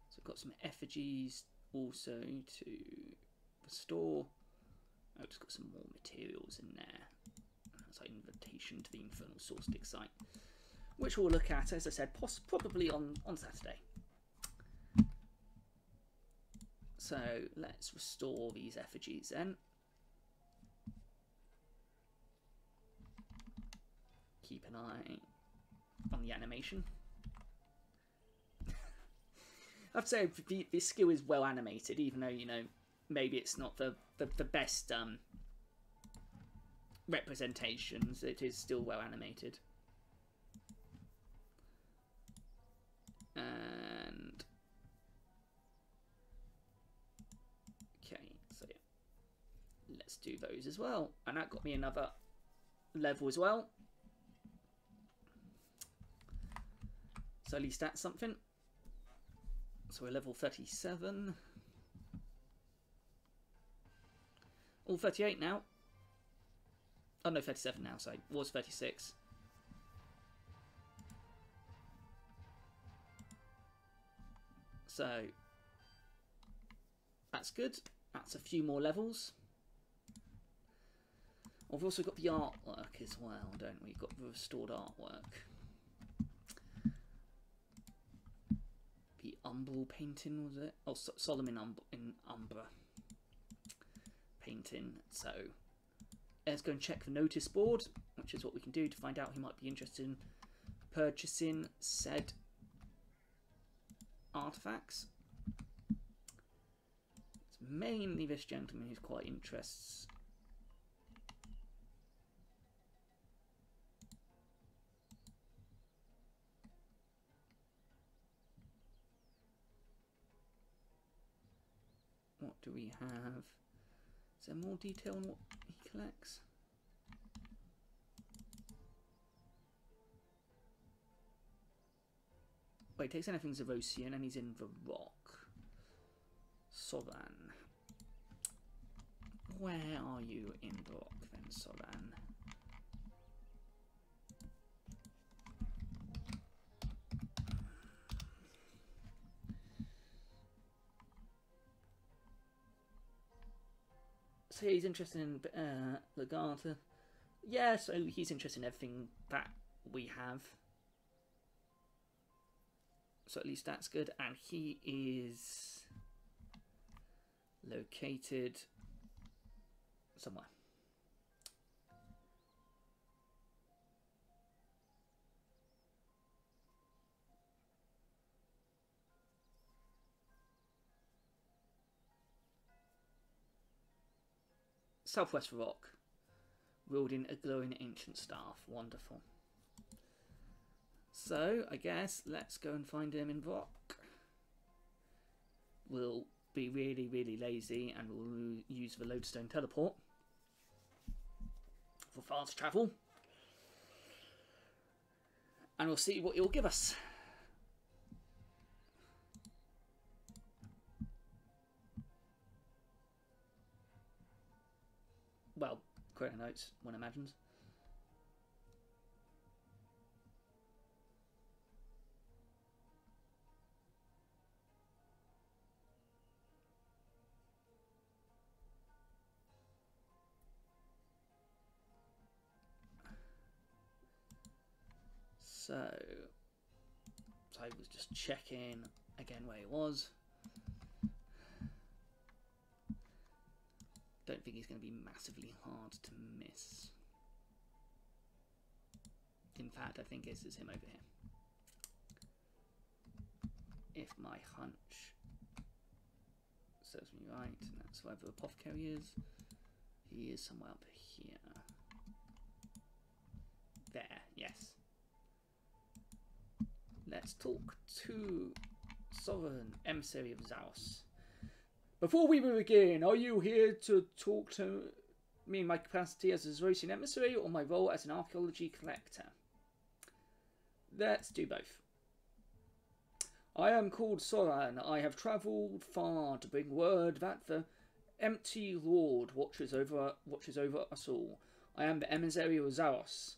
So I've got some effigies also to restore. Oh, it's got some more materials in there. That's our invitation to the Infernal Source Dig site, which we'll look at, as I said, probably on Saturday. So let's restore these effigies then. Keep an eye on the animation. I have to say the skill is well animated, even though, you know, maybe it's not the best representations. It is still well animated. And okay, so yeah, let's do those as well. And that got me another level as well. So at least that's something. So we're level 37. All 38 now. Oh no, 37 now, so it was 36. So that's good. That's a few more levels. We've also got the artwork as well, don't we? We've got the restored artwork. The Umbral painting, was it? Oh, Solomon in Umbra painting. So let's go and check the notice board, which is what we can do to find out who might be interested in purchasing said artifacts. It's mainly this gentleman who's quite interested. What do we have? Is there more detail on what he collects? Wait, takes anything Zavosian and he's in the rock. Soran. Where are you in the rock then, Soran? So he's interested in Legata. Yeah, so he's interested in everything that we have. So at least that's good. And he is located somewhere. Southwest Rock, wielding a glowing ancient staff. Wonderful. So, I guess, let's go and find him in rock. We'll be really, really lazy and we'll use the lodestone teleport for fast travel. And we'll see what it'll give us. Well, creator notes, one imagines. So I was just checking again where it was. Don't think he's going to be massively hard to miss. In fact, I think this is him over here. If my hunch serves me right, and that's where the apothecary is. He is somewhere up here. There, yes. Let's talk to Sovereign Emissary of Zaos. Before we begin, are you here to talk to me in my capacity as a Zarosian emissary or my role as an archaeology collector? Let's do both. I am called Soran. I have travelled far to bring word that the empty Lord watches over us all. I am the emissary of Zaos.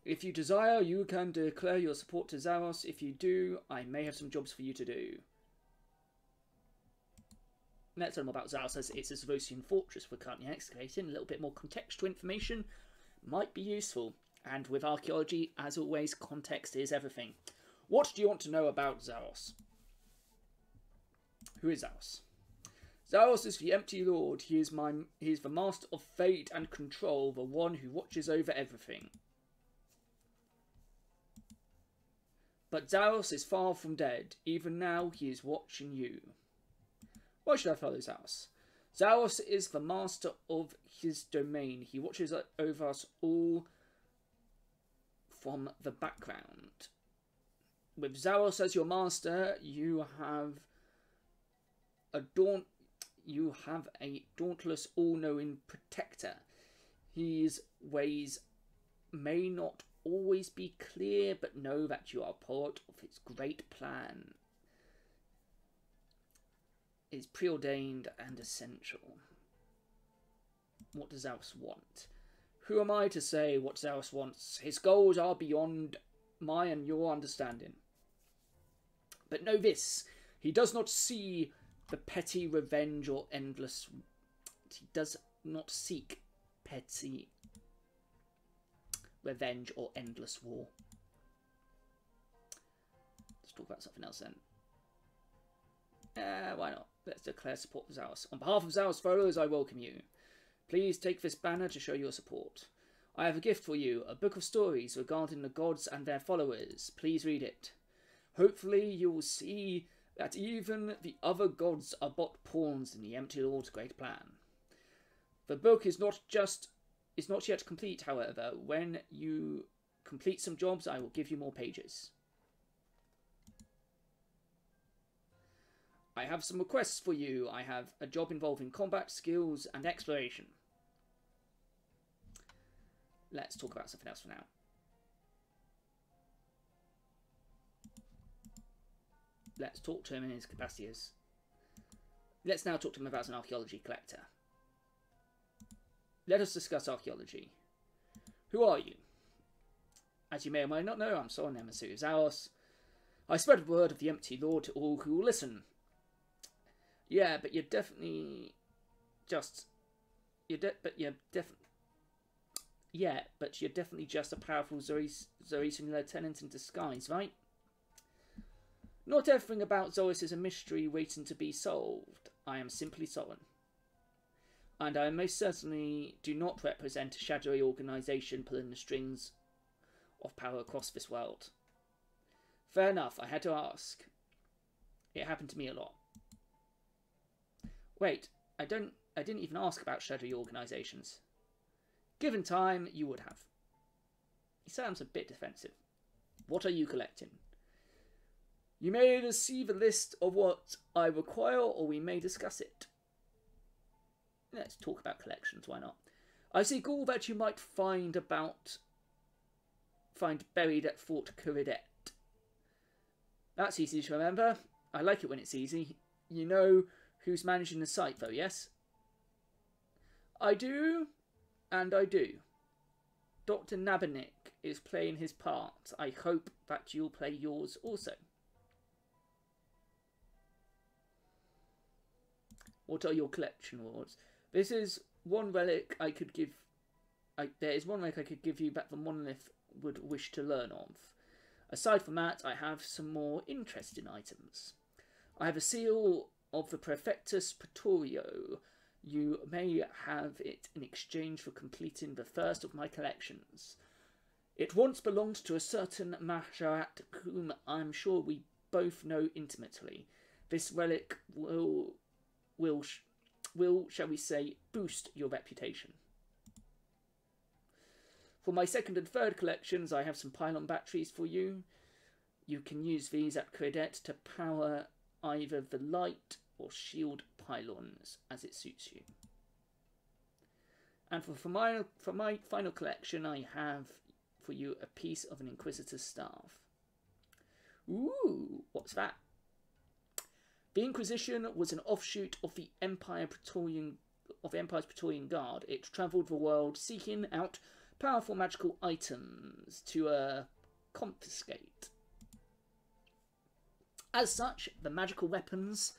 If you desire, you can declare your support to Zaos. If you do, I may have some jobs for you to do. Let's learn more about Zaos, as it's a Zavosian fortress we're currently excavating. A little bit more contextual information might be useful. And with archaeology, as always, context is everything. What do you want to know about Zaos? Who is Zaos? Zaos is the empty lord. He is the master of fate and control, the one who watches over everything. But Zaos is far from dead. Even now, he is watching you. Why should I follow Zaos? Zaos is the master of his domain. He watches over us all from the background. With Zaos as your master, you have a dauntless, all-knowing protector. His ways may not always be clear, but know that you are part of his great plan. It is preordained and essential. What does Zaos want? Who am I to say what Zaos wants? His goals are beyond my and your understanding. But know this, he does not see the petty revenge or endless... He does not seek petty revenge or endless war. Let's talk about something else then. Why not? Let's declare support for Zaos. On behalf of Zaos followers, I welcome you. Please take this banner to show your support. I have a gift for you, a book of stories regarding the gods and their followers. Please read it. Hopefully you will see that even the other gods are but pawns in the Empty Lord's great plan. The book is not yet complete, however. When you complete some jobs, I will give you more pages. I have some requests for you. I have a job involving combat skills and exploration. Let's talk about something else for now. Let's talk to him in his capacity as... Let's now talk to him about an archaeology collector. Let us discuss archaeology. Who are you? As you may or may not know, I'm Soren, emissary of Zaos. I spread the word of the Empty Lord to all who will listen. Yeah, but you're definitely just... Yeah, but you're definitely just a powerful Zorisian lieutenant in disguise, right? Not everything about Zoris is a mystery waiting to be solved. I am simply Soren. And I most certainly do not represent a shadowy organisation pulling the strings of power across this world. Fair enough, I had to ask. It happened to me a lot. Wait, I didn't even ask about shadowy organisations. Given time, you would have. He sounds a bit defensive. What are you collecting? You may receive a list of what I require, or we may discuss it. Let's talk about collections, why not? I seek all that you might find buried at Fort Al-Kharid. That's easy to remember. I like it when it's easy. You know who's managing the site, though, yes? I do, and I do. Dr. Nabernik is playing his part. I hope that you'll play yours also. What are your collection awards? This is one relic I could give. There is one relic I could give you that the monolith would wish to learn of. Aside from that, I have some more interesting items. I have a seal of the Prefectus Praetorio. You may have it in exchange for completing the first of my collections. It once belonged to a certain Maharat whom I'm sure we both know intimately. This relic will, shall we say, boost your reputation. For my second and third collections, I have some pylon batteries for you. You can use these at Credet to power either the light or shield pylons as it suits you. And for my final collection, I have for you a piece of an Inquisitor's staff. Ooh, what's that? The Inquisition was an offshoot of the Empire's Praetorian Guard. It travelled the world seeking out powerful magical items to confiscate. As such, the magical weapons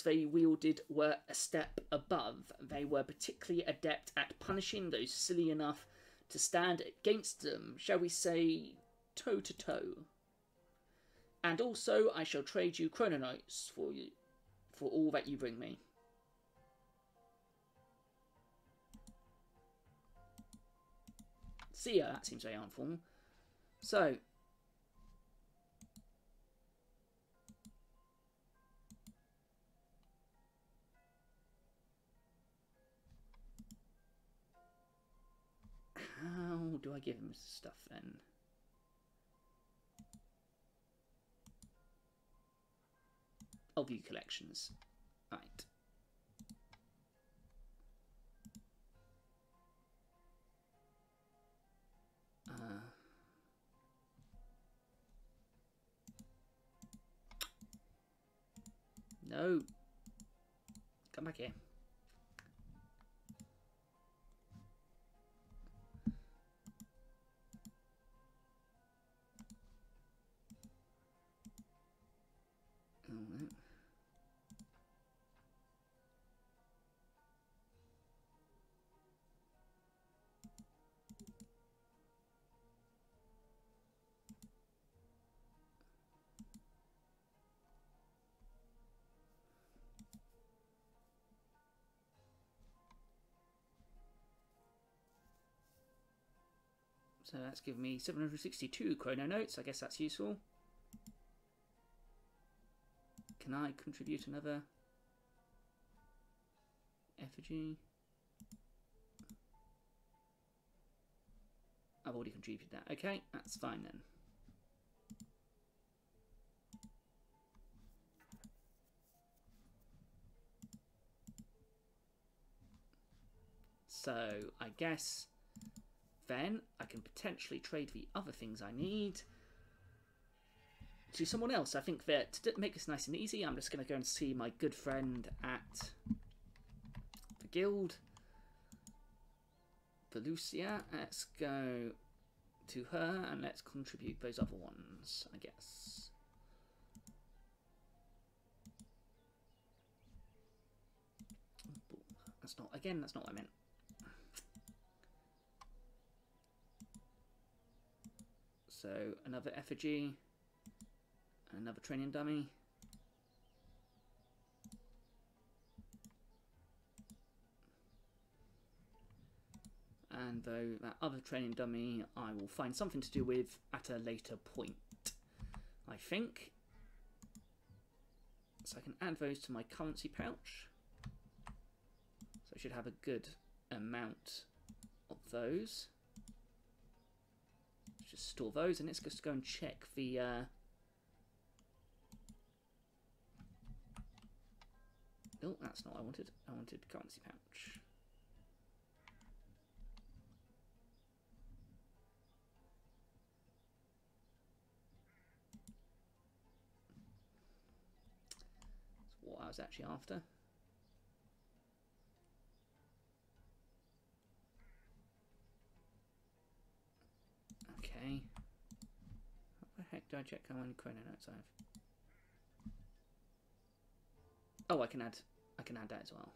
they wielded were a step above. They were particularly adept at punishing those silly enough to stand against them, shall we say, toe to toe. And also, I shall trade you chrononotes for all that you bring me. See ya, that seems very harmful. So, how do I give him stuff then? I'll view collections. Right. No. Come back here. So that's given me 762 chrono notes. I guess that's useful. Can I contribute another effigy? I've already contributed that. Okay, that's fine then. So I guess then I can potentially trade the other things I need to someone else. I think that to make this nice and easy, I'm just going to go and see my good friend at the guild, Lucia. Let's go to her and let's contribute those other ones, I guess. That's not, again, that's not what I meant. So another effigy, another training dummy. And though that other training dummy I will find something to do with at a later point, I think. So I can add those to my currency pouch. So I should have a good amount of those. Just store those, and let's just go and check the oh, that's not what I wanted. I wanted currency pouch. That's what I was actually after. Okay. How the heck do I check how many chrono notes I have? Oh, I can add that as well.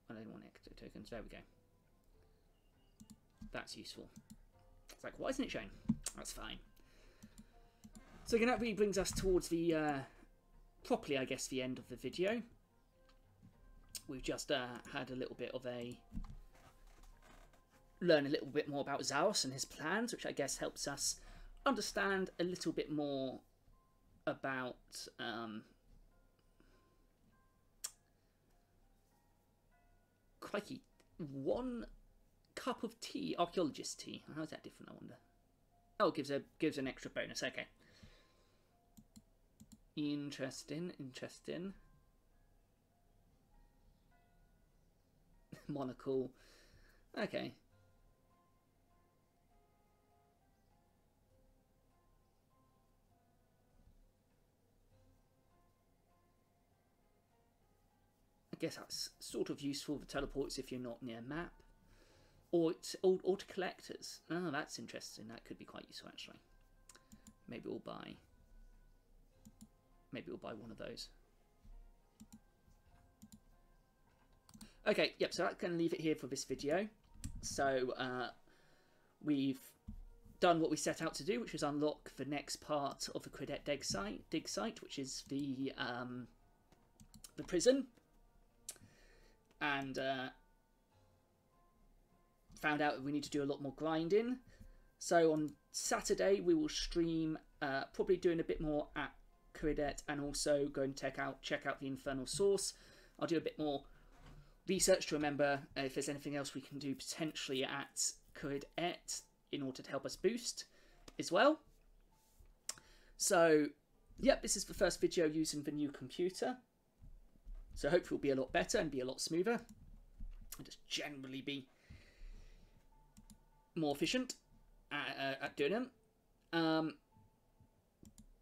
I don't want extra tokens. There we go. That's useful. It's like, why isn't it showing? That's fine. So again, that really brings us towards the properly, I guess, the end of the video. We've just had a little bit of learn a little bit more about Zaros and his plans, which I guess helps us understand a little bit more about crikey, 1 cup of tea, archaeologist tea. How is that different, I wonder? Oh, gives an extra bonus. Okay. Interesting. Monocle. Okay. I guess that's sort of useful for teleports if you're not near a map. Or it's auto collectors. Oh, that's interesting. That could be quite useful actually. Maybe we'll buy one of those. Okay, yep, so I'm going to leave it here for this video. So we've done what we set out to do, which was unlock the next part of the Credet dig site, which is the prison. And found out that we need to do a lot more grinding. So on Saturday we will stream probably doing a bit more at Credet and also go and check out the Infernal Source. I'll do a bit more research to remember if there's anything else we can do potentially at Credet in order to help us boost as well. So, yep, this is the first video using the new computer. So hopefully it'll be a lot better and be a lot smoother. And just generally be more efficient at doing them.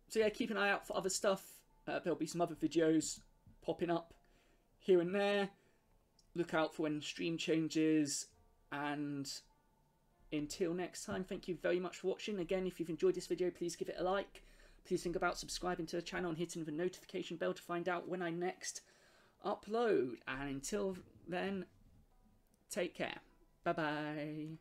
So yeah, keep an eye out for other stuff. There'll be some other videos popping up here and there. Look out for when stream changes, and until next time, thank you very much for watching. Again, if you've enjoyed this video, please give it a like. Please think about subscribing to the channel and hitting the notification bell to find out when I next upload. And until then, take care. Bye bye.